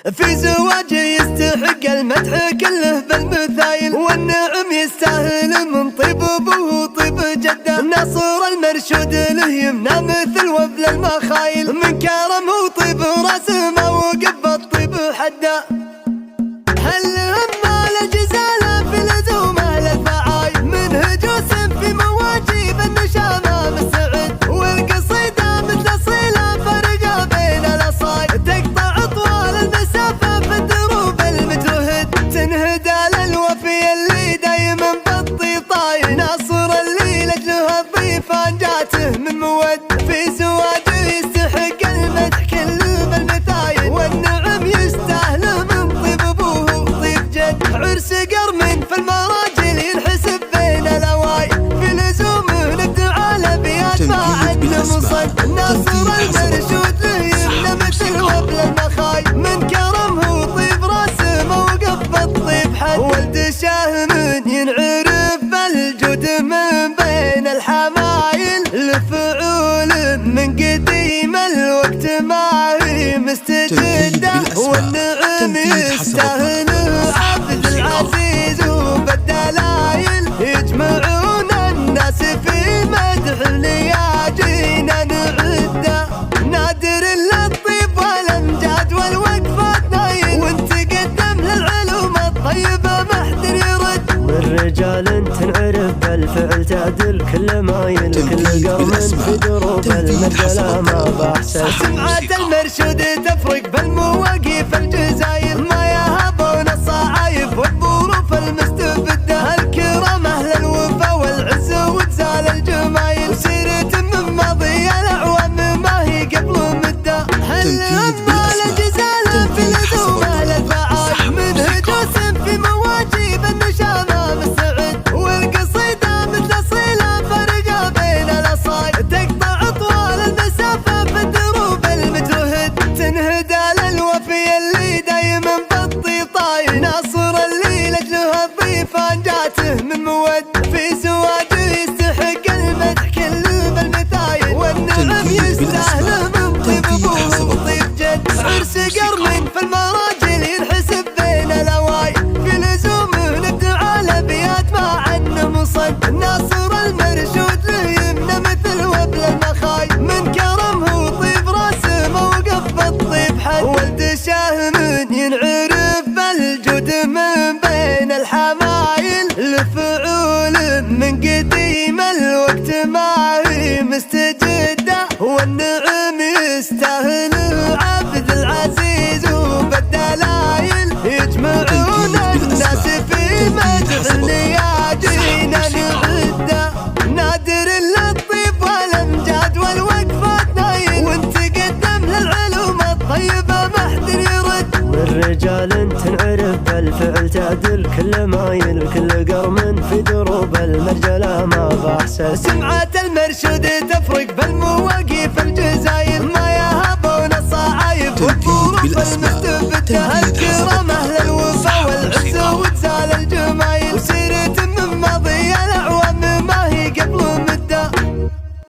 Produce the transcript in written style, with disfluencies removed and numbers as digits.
في زواج يستحق المدح كله بالمثايل، والنعم يستاهل من طيب ابوه وطيب جده. ناصر المرشود له يمنى مثل وبل المخايل، من كرم وطيب راسه ما وقف بالطيب حده. هل هم الجزاله في لزومه للفعايل، من هجوس في مواجيب النشامه مستعد. والقصيده مثل صيله فرقه بين الاصايل، تقطع طوال المسافه في الدروب المجرهد. تنهدى للوفي اللي دايما بالطيطايل، ناصر اللي لاجله الضيفان جاته من مود. في زواجه يستحق المدح كله بالمثايل، والنعم يستاهله من طيب ابوه وطيب جد. عرس قرم في المراجل ينحسب بين الاوايل، في لزومه نبدع الابيات ما عندنا مصد. ناصر المرشود له يمنى مثل وبل المخايل، من كرمه وطيب راسه موقف بالطيب حد. ولد شاهم ينعرف بالجود من بين الحمايل، لفعول من قديم الوقت ما هي مستجده. والنعم يستاهل عبد العزيز وبالدلايل، يجمعون الناس في مدح لياجينا نعده. نادر للطيب والامجاد والوقفات نايل، وانت قدم للعلوم الطيبه ما حد يرد. والرجال تنعرف بالفعل تعدل كل مايل، كل قرم في دروب المرجله ما باحسن. سمعة المرشود تفرق بالمواقف الجزايل، ما يهابون الصعايب والظروف المستبده. الكرام اهل الوفا والعز وتزال الجمايل، وسيرة من ماضي الاعوام ما هي قبل مده. هل اما الجزاله في لزومه للفعايل، من هجوس في مواجيب النشامه مستعد. والقصيده مثل صيله فرقه بين الاصايل، تقطع طوال المسافه في الدروب المجرهد. تنهدى للوفي اللي دايما بالطيطايل، ناصر اللي لاجله الضيفان جاته من مود. في زواجه يستحق المدح كله بالمثايل، والنعم يستاهله من طيب ابوه وطيب جد. عرس قرن في المراجل ينحسب بين الاوايل، في لزومه نبدع الابيات ما عنه مصد. ناصر المرشود له يمنى مثل وبل المخايل، من كرمه وطيب راسه موقف بالطيب حد. ولد شاهم ينعرف بالجود من بين الحمايل، لفعول من قديم الوقت ما هي مستجده. والنعم يستاهل عبد العزيز وبالدلايل، يجمعون الناس في مدح لياجينا نعده. نادر للطيب والامجاد والوقفات نايل، وانت قدم للعلوم الطيبه ما حد يرد. والرجال تنعرف بالفعل تعدل كل مايل، كل قرم في دروب المرجله ما باحسن. سمعة المرشود تفرق بالمواقف الجزايل، ما يهابون الصعايب والظروف المستبده.